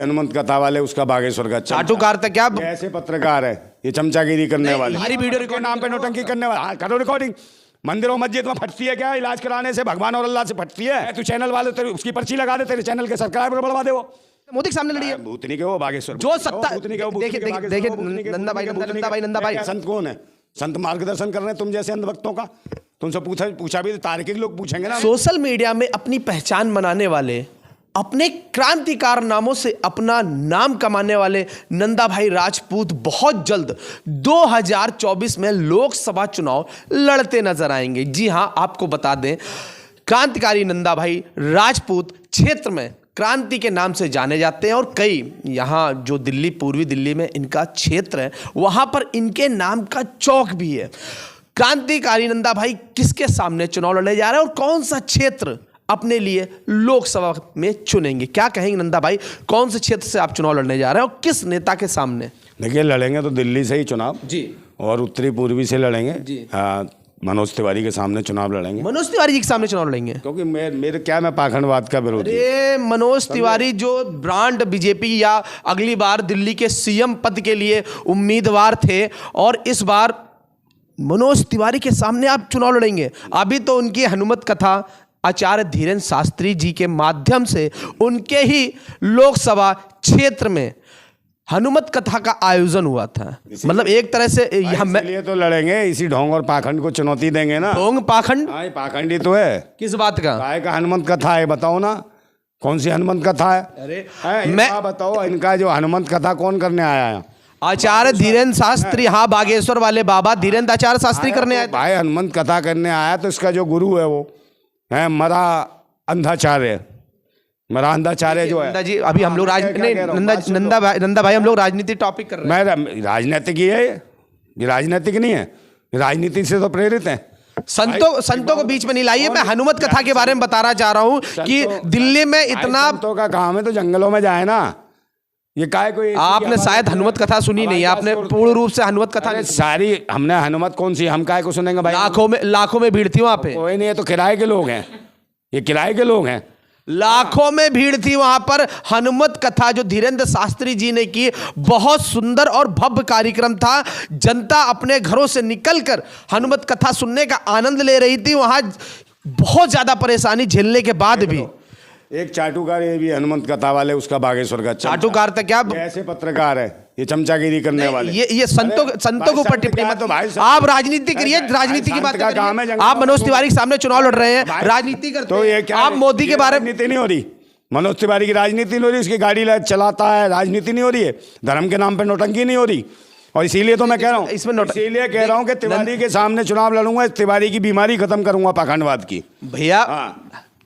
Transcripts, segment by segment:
हनुमंत कथा वाले उसका बागेश्वर का चाटुकार तक क्या ऐसे पत्रकार है ये चमचागिरी करने वाले, हमारी वीडियो के नाम पे नोटंकी करने वाले। हाँ, करो रिकॉर्डिंग। मंदिरों मस्जिद में फटती है क्या? इलाज कराने से भगवान और अल्लाह से फटती है? तू चैनल वाले तेरे उसकी पर्ची लगा दे, तेरे चैनल के सब्सक्राइबर बढ़वा दे। वो मोदी के सामने लड़ी है। भूतनी के वो बागेश्वर जो सत्ता भूतनी के वो देखिए नंदा भाई नंदा भाई संत कौन है? संत मार्गदर्शन कर रहे हैं तुम जैसे अंधभक्तों का। तुमसे पूछा भी तार्किक लोग पूछेंगे ना। सोशल मीडिया में अपनी पहचान बनाने वाले, अपने क्रांतिकार नामों से अपना नाम कमाने वाले नंदा भाई राजपूत बहुत जल्द 2024 में लोकसभा चुनाव लड़ते नजर आएंगे। जी हां, आपको बता दें, क्रांतिकारी नंदा भाई राजपूत क्षेत्र में क्रांति के नाम से जाने जाते हैं और कई यहाँ जो दिल्ली, पूर्वी दिल्ली में इनका क्षेत्र है, वहाँ पर इनके नाम का चौक भी है। क्रांतिकारी नंदा भाई किसके सामने चुनाव लड़ने जा रहे हैं और कौन सा क्षेत्र अपने लिए लोकसभा में चुनेंगे? क्या कहेंगे नंदा भाई, कौन से क्षेत्र से आप चुनाव लड़ने जा रहे हैं और किस नेता के सामने? देखिए, लड़ेंगे तो दिल्ली से ही चुनाव जी, और उत्तरी पूर्वी से लड़ेंगे जी। मनोज तिवारी के सामने चुनाव लड़ेंगे। मनोज तिवारी जी के सामने चुनाव लड़ेंगे क्योंकि मैं पाखंडवाद का विरोधी। अरे मनोज तिवारी जो ब्रांड बीजेपी या अगली बार दिल्ली के सीएम पद के लिए उम्मीदवार थे और इस बार मनोज तिवारी के सामने आप चुनाव लड़ेंगे। अभी तो उनकी हनुमत कथा आचार्य धीरेन्द्र शास्त्री जी के माध्यम से उनके ही लोकसभा क्षेत्र में हनुमत कथा का आयोजन हुआ था। मतलब एक तरह से इसलिए तो लड़ेंगे, इसी ढोंग और पाखंड को चुनौती देंगे ना। ढोंग पाखंड? पाखंड ही तो है। किस बात का? काय का हनुमंत कथा है बताओ ना, कौन सी हनुमंत कथा है? अरे मैं बताओ, इनका जो हनुमंत कथा कौन करने आया है? आचार्य धीरेन्द्र शास्त्री। हाँ, बागेश्वर वाले बाबा धीरेन्द्र आचार्य शास्त्री करने आए। भाई हनुमंत कथा करने आया तो इसका जो गुरु है वो है मरा अंधाचार्य जो है। नंदा जी, अभी हम लोग नंदा भाई हम लोग राजनीति टॉपिक कर रहे हैं। मैं राजनीतिक ही है, ये राजनीतिक नहीं है, राजनीति से तो प्रेरित है। संतों को बीच में नहीं लाइए। मैं हनुमत कथा के बारे में बताना चाह रहा हूँ कि दिल्ली में इतना संतों का काम है तो जंगलों में जाए ना। ये काय कोई आपने शायद हनुमत कथा सुनी नहीं, आपने पूर्ण रूप से हनुमत कथा नहीं सारी। हमने हनुमत कौन सी, हम काय को सुनेंगे भाई? लाखों में भीड़ थी वहां पे। कोई नहीं है, तो किराए के लोग हैं, ये किराए के लोग हैं। लाखों में भीड़ थी वहां पर। हनुमत कथा जो धीरेन्द्र शास्त्री जी ने की, बहुत सुंदर और भव्य कार्यक्रम था। जनता अपने घरों से निकलकर हनुमत कथा सुनने का आनंद ले रही थी। वहां बहुत ज्यादा परेशानी झेलने के बाद भी एक चाटुकार, ये भी हनुमंत कथा वाले उसका बागेश्वर का चाटुकार तक क्या ऐसे पत्रकार है ये चमचागिरी करने वाले। ये संतों के ऊपर टिप्पणी मत। आप राजनीति करिए, राजनीति की बात का काम है। आप मनोज तिवारी के सामने चुनाव लड़ रहे हैं, राजनीति करते तो ये क्या? आप मोदी के बारे में राजनीति नहीं हो रही, मनोज तिवारी की राजनीति नहीं हो रही, उसकी गाड़ी चलाता है, राजनीति नहीं हो रही है, धर्म के नाम पर नोटंकी नहीं हो रही। और इसीलिए तो मैं कह रहा हूँ, इसीलिए कह रहा हूँ कि तिवारी के सामने चुनाव लड़ूंगा, तिवारी की बीमारी खत्म करूंगा पाखंडवाद की। भैया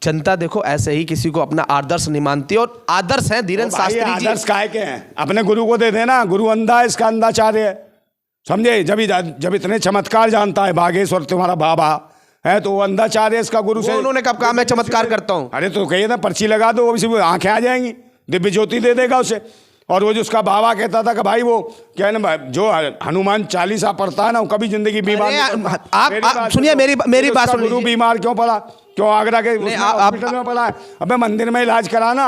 जनता देखो ऐसे ही किसी को अपना आदर्श नहीं मानती, और आदर्श हैं धीरेन्द्र शास्त्री जी। आदर्श काय के हैं? अपने गुरु को दे देना, गुरु अंधा है, इसका अंधाचार्य है, समझे? जब इतने चमत्कार जानता है बागेश्वर तुम्हारा बाबा है, तो वो अंधाचार्य इसका गुरु से। उन्होंने कब कहा मैं चमत्कार करता हूँ? अरे तो कहिए ना, पर्ची लगा दो, वो आंखें आ जाएंगी, दिव्य ज्योति दे देगा उसे। और वो जो उसका बाबा कहता था कि भाई वो क्या है ना, जो हनुमान चालीसा पढ़ता है ना, वो कभी जिंदगी बीमार। आप सुनिए मेरी बात सुनिए। गुरु बीमार क्यों पड़ा? क्यों आगरा के हॉस्पिटल में पड़ा है? अबे मंदिर में इलाज कराना।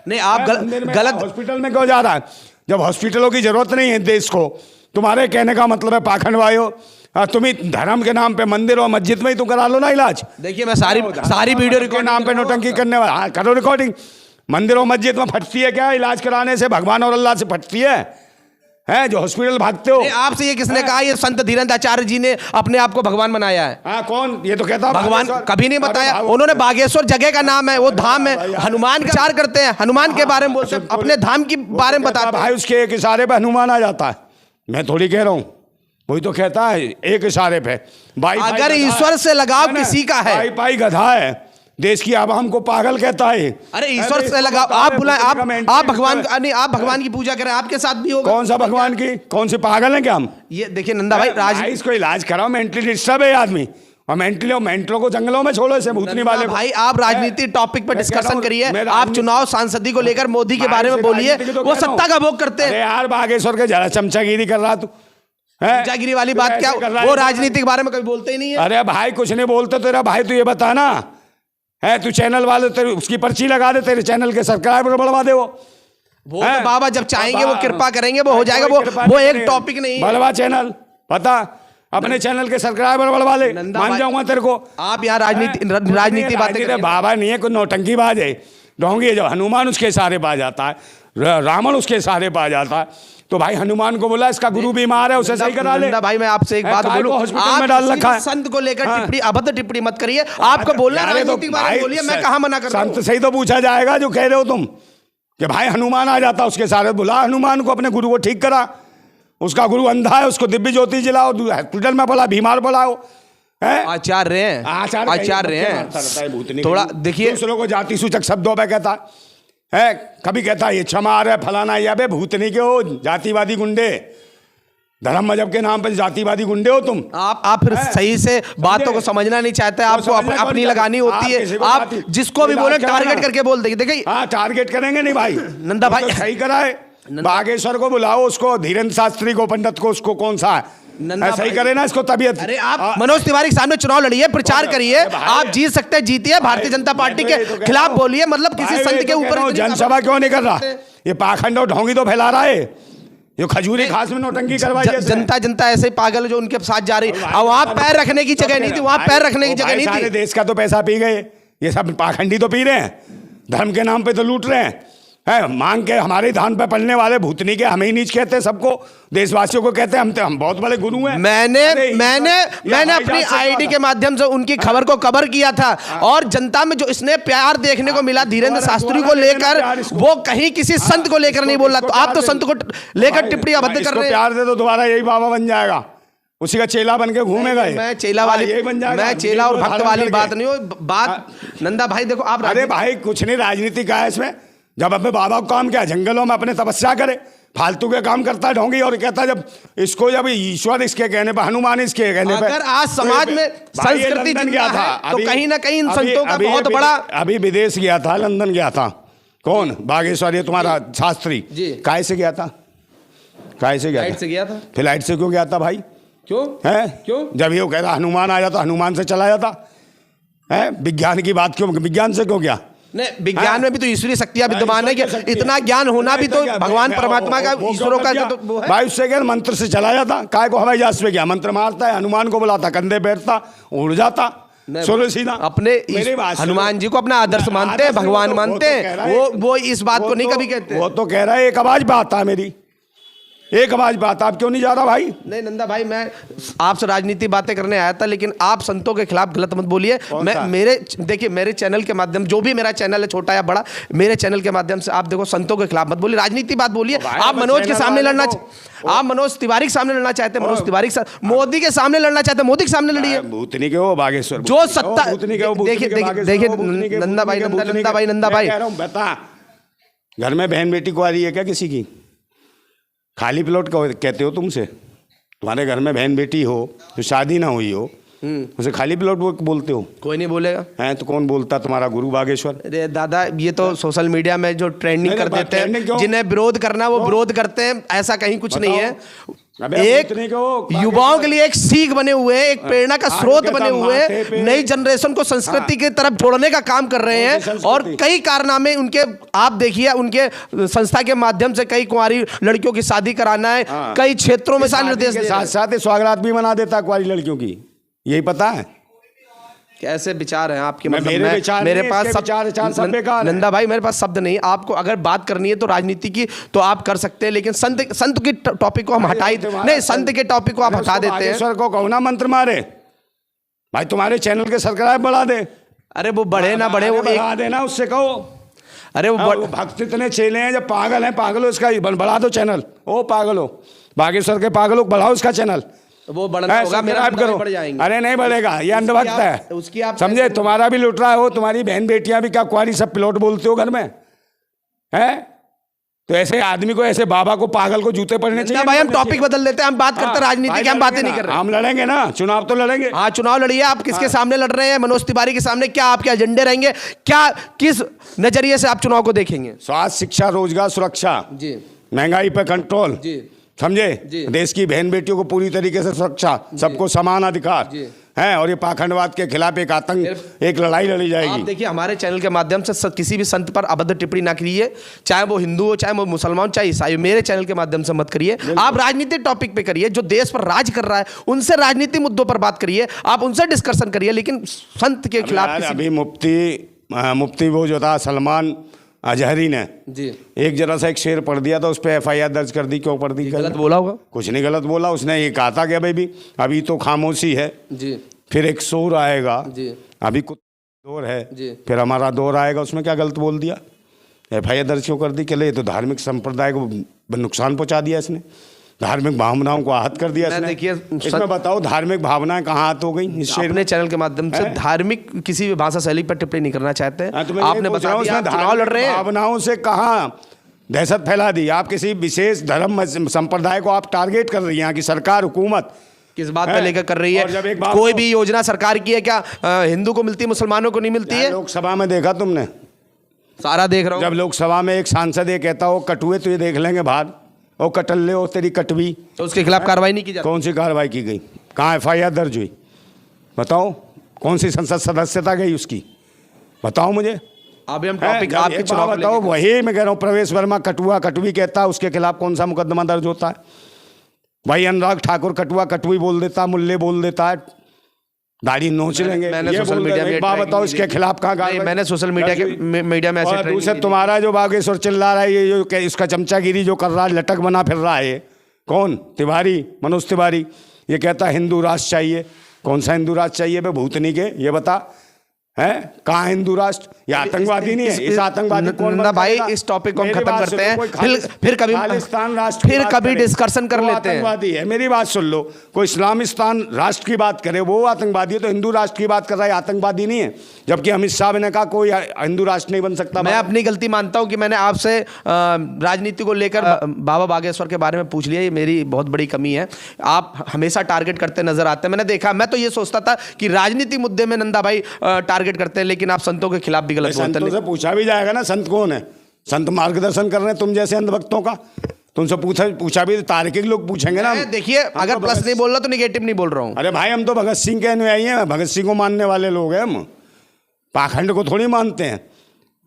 नहीं, आप गलत हॉस्पिटल में क्यों जा रहा है जब हॉस्पिटलों की जरूरत नहीं है देश को? तुम्हारे कहने का मतलब है पाखंडवाई हो। तुम ही धर्म के नाम पे मंदिर और मस्जिद में ही तुम करा लो ना इलाज। देखिए, मैं सारी वीडियो के नाम पे नोटंकी करने वाला। हाँ, करो रिकॉर्डिंग। मंदिरों मस्जिद में फटती है क्या? इलाज कराने से भगवान और अल्लाह से फटती है जो हॉस्पिटल भागते हो। आपसे ये किसने कहा? ये संत धीरेन्द्र आचार्य जी ने अपने आप को भगवान बनाया है। हाँ, कौन? ये तो कहता भगवान कभी नहीं बताया उन्होंने। बागेश्वर जगह का नाम है, वो धाम है। हनुमान का विचार करते हैं, हनुमान के बारे में बोलते हैं, अपने धाम के बारे में बताते हैं। भाई उसके एक इशारे पे हनुमान आ जाता है, मैं थोड़ी कह रहा हूँ, वही तो कहता है एक इशारे पे। भाई अगर ईश्वर से लगाव किसी का है, भाई गधा है, देश की आवाम को पागल कहता है। अरे ईश्वर से लगाव, आप बुलाएं, आप भगवान, नहीं आप भगवान की पूजा करें, आपके साथ भी होगा। कौन सा भगवान की? कौन से पागल हैं क्या हम? ये देखिए नंदा भाई, इसको इलाज कराओ, मेंटली डिस्टर्ब है आदमी, और मेंटलों को जंगलों में छोड़ो, इसे भूतनी वाले भाई। आप राजनीति टॉपिक पर डिस्कशन करिए, आप चुनाव सांसदी को लेकर मोदी के बारे में बोलिए, वो सत्ता का भोग करते हैं। यार बागेश्वर के जरा चमचागिरी कर रहा तू, चमचागिरी वाली बात क्या? वो राजनीति के बारे में कभी बोलते ही नहीं है। अरे भाई कुछ नहीं बोलते तेरा भाई, तू ये बता ना है, तू चैनल वाले तेरे उसकी पर्ची लगा दे, तेरे चैनल के सब्सक्राइबर बढ़वा दे। वो वो तो बाबा जब चाहेंगे वो कृपा करेंगे, वो हो जाएगा। वो एक टॉपिक नहीं है। बढ़वा चैनल, पता अपने चैनल के सब्सक्राइबर बढ़वा ले, मान जाऊंगा तेरे को। आप यहाँ राजनीति बातें बाबा नहीं है, कोई नौटंकी बाज है, ढोंगी। जब हनुमान उसके सहारे पा जाता है, रावण उसके सहारे पा जाता है, तो भाई हनुमान को बोला इसका गुरु बीमार है, उसे सही करा ले। भाई मैं आपसे एक बात बोलूं, आप डाल रखा है संत को लेकर टिप्पणी, अभद्र टिप्पणी मत करिए। आपको बोलना राजनीतिक बात बोलिए, मैं कहां मना कर रहा हूं। संत से ही तो पूछा जाएगा जो कह रहे हो तुम कि भाई हनुमान आ जाता उसके सहारे। बुला हनुमान को, अपने गुरु को ठीक करा। उसका गुरु अंधा है, उसको दिव्य ज्योति जलाओ, हॉस्पिटल में पड़ा, बीमार पड़ाओ। आचार्य हैं थोड़ा देखिए, दूसरों को जाति सूचक शब्दों पे कहता है, कभी कहता है ये क्षमा है फलाना, या बे भूतनी के हो, जातिवादी गुंडे, धर्म मजहब के नाम पर जातिवादी गुंडे हो तुम। आप फिर सही से बातों को समझना नहीं चाहते, आपको अपनी लगानी होती है। आप जिसको भी बोले टारगेट करके बोल देंगे। देखिए हाँ, टारगेट करेंगे नहीं भाई। नंदा भाई सही कराए, बागेश्वर को बुलाओ, उसको धीरेन्द्र शास्त्री को, पंडित को, उसको कौन सा है सही करे ना इसको तबीयत। अरे आप मनोज तिवारी के सामने चुनाव लड़िए, प्रचार करिए, आप जीत सकते हैं, जीतिए। भारतीय जनता पार्टी के खिलाफ बोलिए, मतलब किसी संत के ऊपर जनसभा क्यों नहीं कर रहा? ये पाखंड और ढोंगी तो फैला रहा है, जो खजूरी खास में नौटंकी करवाई है। जनता ऐसे पागल जो उनके साथ जा रही, और वहां पैर रखने की जगह नहीं थी, वहां पैर रखने की जगह नहीं थी। देश का तो पैसा पी गए, ये सब पाखंडी तो पी रहे हैं, धर्म के नाम पे तो लूट रहे हैं। मांग के हमारे धान पे पलने वाले भूतनी के हमें ही नीच कहते हैं, सबको देशवासियों को कहते हैं हम बहुत बड़े गुरु हैं। मैंने अपनी आईडी के माध्यम से उनकी खबर को कवर किया था, और जनता में जो इसने प्यार देखने को मिला धीरेन्द्र शास्त्री को लेकर, वो कहीं किसी संत को लेकर नहीं बोल रहा। तो आप तो संत को लेकर टिप्पणी अभद्र कर रहे हैं। प्यार दे तो दोबारा यही बाबा बन जाएगा, उसी का चेला बन के घूमेगा। मैं चेला वाली यही बन जाएगा, मैं चेला और भक्त वाली बात नहीं हो। बात नंदा भाई देखो आप, अरे भाई कुछ नहीं राजनीति का है इसमें। जब अपने बाबा को काम किया, जंगलों में अपने तपस्या करे, फालतू के काम करता है ढोंगी, और कहता है जब इसको, जब ईश्वर इसके कहने पर, हनुमान इसके कहने पर, अगर आज समाज में संस्कृति गया था तो कहीं ना कहीं इन संतों का बहुत बड़ा। अभी विदेश गया था, लंदन गया था, कौन? बागेश्वर, ये तुम्हारा शास्त्री काय से गया था? काय से गया था? फ्लाइट से क्यों गया था भाई? क्यों जब ये कह रहा हनुमान आया तो हनुमान से चला जाता है। विज्ञान की बात क्यों, विज्ञान से क्यों गया? नहीं, विज्ञान में भी तो ईश्वरीय शक्तियां विद्यमान है कि इतना ज्ञान होना भी तो भगवान परमात्मा का, ईश्वरों का तो है। भाई उससे क्या मंत्र से चला जाता, काय को हवाई जहाज पे गया, मंत्र मारता है, हनुमान को बुलाता, कंधे बैठता, उड़ जाता, सोलो सीधा। अपने हनुमान जी को अपना आदर्श मानते हैं, भगवान मानते हैं, वो इस बात को नहीं कभी कहते। वो तो कह रहा है एक आवाज बात है मेरी, एक आवाज बात, आप क्यों नहीं जा रहा भाई? नहीं नंदा भाई, मैं आपसे राजनीति बातें करने आया था, लेकिन आप संतों के खिलाफ गलत मत बोलिए। देखिए मेरे चैनल के माध्यम, जो भी मेरा चैनल है छोटा या बड़ा, मेरे चैनल के माध्यम से आप देखो संतों के खिलाफ मत बोलिए, राजनीति बात बोलिए। आप मनोज के सामने लड़ना, आप मनोज तिवारी के सामने लड़ना चाहते हैं, मनोज तिवारी के साथ, मोदी के सामने लड़ना चाहते हैं, मोदी के सामने लड़िए। भूतनी के हो बागेश्वर, जो सत्ता, देखिए नंदा भाई बता, घर में बहन बेटी को आ रही है क्या किसी की? खाली प्लॉट कहते हो तुमसे, तुम्हारे घर में बहन बेटी हो जो शादी ना हुई हो, उसे खाली प्लॉट बोलते हो? कोई नहीं बोलेगा। हैं तो कौन बोलता? तुम्हारा गुरु बागेश्वर। अरे दादा, ये तो सोशल मीडिया में जो ट्रेंडिंग कर देते हैं, जिन्हें विरोध करना वो विरोध करते हैं, ऐसा कहीं कुछ नहीं है। एक युवाओं के लिए एक सीख बने हुए हैं, एक प्रेरणा का स्रोत बने हुए हैं, नई जनरेशन को संस्कृति की तरफ जोड़ने का काम कर रहे हैं, और कई कारनामे उनके, आप देखिए उनके संस्था के माध्यम से कई कुंवारी लड़कियों की शादी कराना है, कई क्षेत्रों में निर्देश के साथ साथ स्वागत भी मना देता है कुंवारी लड़कियों की, यही पता है? कैसे विचार हैं आपके? मतलब मेरे पास सब बेकार। नंदा भाई मेरे पास शब्द नहीं, आपको अगर बात करनी है तो राजनीति की तो आप कर सकते हैं, लेकिन संत की टॉपिक को हम हटा ही नहीं, संत के टॉपिक को आप हटा देते हैं। ईश्वर को कहो ना मंत्र मारे भाई, तुम्हारे चैनल के सब्सक्राइब बढ़ा दे। अरे वो बढ़े ना बढ़े, वो बढ़ा देना, उससे कहो। अरे वो भक्त इतने चेले हैं, जब पागल हैं, पागल हो इसका बढ़ा दो चैनल। ओ पागल हो, बागेश्वर के पागल हो, बढ़ाओ इसका चैनल। वो बढ़ना होगा, मेरा करो। अरे नहीं बढ़ेगा, ये अंधभक्त है, उसकी आप समझे। तुम्हारा भी लुट रहा हो, तुम्हारी बहन बेटियां भी क्या कुंवारी सब प्लॉट बोलते हो घर में, हैं? तो ऐसे आदमी को, ऐसे बाबा को, पागल को जूते पड़ने चाहिए। भाई हम टॉपिक बदल लेते हैं, हम बात करते हैं राजनीति की, हम बातें नहीं कर रहे। हम लड़ेंगे ना, चुनाव तो लड़ेंगे। हाँ चुनाव लड़िए। आप किसके सामने लड़ रहे हैं? मनोज तिवारी के सामने। क्या आपके एजेंडे रहेंगे? क्या, किस नजरिए से आप चुनाव को देखेंगे? स्वास्थ्य, शिक्षा, रोजगार, सुरक्षा, महंगाई पे कंट्रोल, समझे, देश की बहन बेटियों को पूरी तरीके से सुरक्षा, सबको समान अधिकार, हैं, और ये पाखंडवाद के खिलाफ एक आतंक, एक लड़ाई लड़ी आप जाएगी। देखिए हमारे चैनल के माध्यम से किसी भी संत पर अभद्र टिप्पणी ना करिए, चाहे वो हिंदू हो, चाहे वो मुसलमान, चाहे ईसाई हो। मेरे चैनल के माध्यम से मत करिए। आप राजनीतिक टॉपिक पे करिए, जो देश पर राज कर रहा है उनसे राजनीतिक मुद्दों पर बात करिए, आप उनसे डिस्कशन करिए, लेकिन संत के खिलाफ अभी मुफ्ती वो जो था सलमान अजहरी ने जी एक जरा सा एक शेर पढ़ दिया था, उस पर FIR दर्ज कर दी। क्यों पढ़ दी? गलत बोला होगा? कुछ नहीं गलत बोला उसने, ये कहा था कि भाई अभी तो खामोशी है, जी फिर एक शोर आएगा, जी अभी कुछ दौर है, जी फिर हमारा दौर आएगा। उसमें क्या गलत बोल दिया? FIR दर्ज क्यों कर दी? कि ले तो धार्मिक संप्रदाय को नुकसान पहुंचा दिया इसने, धार्मिक भावनाओं को आहत कर दिया इसने। देखिए इसमें बताओ धार्मिक भावनाएं कहाँ आहत हो गई इस शेर में? अपने चैनल के माध्यम से धार्मिक किसी भी भाषा शैली पर टिप्पणी नहीं करना चाहते हैं। तो आपने बताया दिया, आप चुनाव लड़ रहे हैं, भावनाओं से कहाँ दहशत फैला दी? आप किसी विशेष धर्म संप्रदाय को आप टारगेट कर रही हैं। यहाँ की सरकार, हुकूमत किस बात पे लेकर कर रही और जब है? एक बात कोई भी योजना सरकार की है क्या हिंदू को मिलती है, मुसलमानों को नहीं मिलती है? लोकसभा में देखा तुमने? सारा देख रहा हूँ। जब लोकसभा में एक सांसद ये कहता हो कटुए तो ये देख लेंगे बाहर, और कटल्ले हो तेरी कटवी, तो उसके खिलाफ कार्रवाई नहीं की जाती? कौन सी कार्रवाई की गई? कहाँ FIR दर्ज हुई? बताओ कौन सी संसद सदस्यता गई उसकी? बताओ मुझे। अभी हम टॉपिक आपके चुनाव को बताओ। लेके- वही मैं कह रहा हूँ, प्रवेश वर्मा कटुआ कटवी कहता है, उसके खिलाफ कौन सा मुकदमा दर्ज होता है? भाई अनुराग ठाकुर कटुआ कटवी बोल देता, मुल्ले बोल देता है, दाढ़ी नोच लेंगे, मैंने ये सोशल बोल मीडिया देते। में एक बात ट्रैकिंग बताओ नहीं इसके दी। खिलाफ कहाँ नहीं, कार्रवाई? मैंने सोशल मीडिया के मीडिया में ऐसे और ट्रैकिंग दूसरे नहीं तुम्हारा जो बागेश्वर चिल्ला रहा है, ये जो इसका चमचागिरी जो कर रहा है, लटक बना फिर रहा है, ये कौन? तिवारी, मनोज तिवारी। ये कहता है हिंदू राष्ट्र चाहिए। कौन सा हिंदू राष्ट्र चाहिए बे भूतनी के? ये बता है कहाँ हिंदू राष्ट्र? ये आतंकवादी नहीं है? इस आतंकवादी कौन ना बंद भाई, करेगा? इस टॉपिक को हम मेरी खत्म बात करते सुनो, हैं, कोई फिर कभी खालिस्तान राष्ट्र की फिर बात कभी करे, डिस्कशन कर वो लेते हैं। आतंकवादी है। मेरी बात सुन लो, कोई इस्लामिस्तान राष्ट्र की बात करे वो आतंकवादी है, तो हिंदू राष्ट्र की बात कर रहा है आतंकवादी नहीं है। जबकि अमित शाह ने कहा कोई हिंदू राष्ट्र नहीं बन सकता। मैं अपनी गलती मानता हूं कि मैंने आपसे राजनीति को लेकर बाबा बागेश्वर के बारे में पूछ लिया, ये मेरी बहुत बड़ी कमी है। आप हमेशा टारगेट करते नजर आते हैं। मैंने देखा, मैं तो ये सोचता था कि राजनीति मुद्दे में नंदा भाई टारगेट करते हैं, लेकिन आप संतों के खिलाफ भी गलत बोलते संतों हैं। से पूछा भी जाएगा ना संत कौन है? संत मार्गदर्शन कर रहे हैं तुम जैसे अंधभक्तों का। तुमसे पूछा भी तार्किक लोग पूछेंगे ना। देखिए, अगर प्लस नहीं बोल रहा तो निगेटिव नहीं बोल रहा हूं। अरे भाई हम तो भगत सिंह के अनुयायी हैं, भगत सिंह को मानने वाले लोग हैं हम, पाखंड को थोड़ी मानते हैं।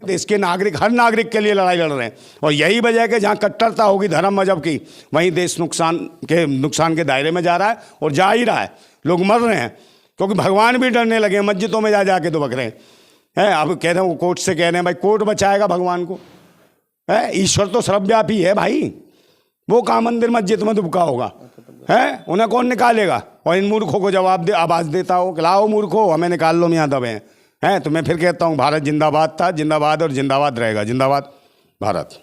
देश के नागरिक, हर नागरिक के लिए लड़ाई लड़ रहे हैं, और यही वजह है कि जहाँ कट्टरता होगी धर्म मजहब की, वहीं देश नुकसान के दायरे में जा रहा है, और जा ही रहा है। लोग मर रहे हैं क्योंकि भगवान भी डरने लगे, मस्जिदों में जा के दुबक रहे हैं। अब कह रहे हैं, कोर्ट से कह रहे हैं भाई कोर्ट बचाएगा भगवान को? है ईश्वर तो सर्वव्यापी है भाई, वो कहाँ मंदिर मस्जिद में दुबका होगा? है उन्हें कौन निकालेगा? और इन मूर्खों को जवाब आवाज़ देता हो, लाओ मूर्खो हमें निकाल लो, यहाँ दबे हैं। तो मैं फिर कहता हूँ भारत जिंदाबाद था, जिंदाबाद और जिंदाबाद रहेगा। जिंदाबाद भारत।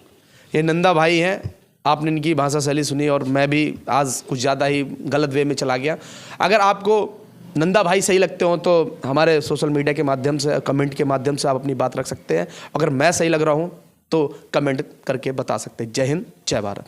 ये नंदा भाई हैं, आपने इनकी भाषा शैली सुनी, और मैं भी आज कुछ ज़्यादा ही गलत वे में चला गया। अगर आपको नंदा भाई सही लगते हो तो हमारे सोशल मीडिया के माध्यम से, कमेंट के माध्यम से आप अपनी बात रख सकते हैं। अगर मैं सही लग रहा हूँ तो कमेंट करके बता सकते हैं। जय हिंद, जय भारत।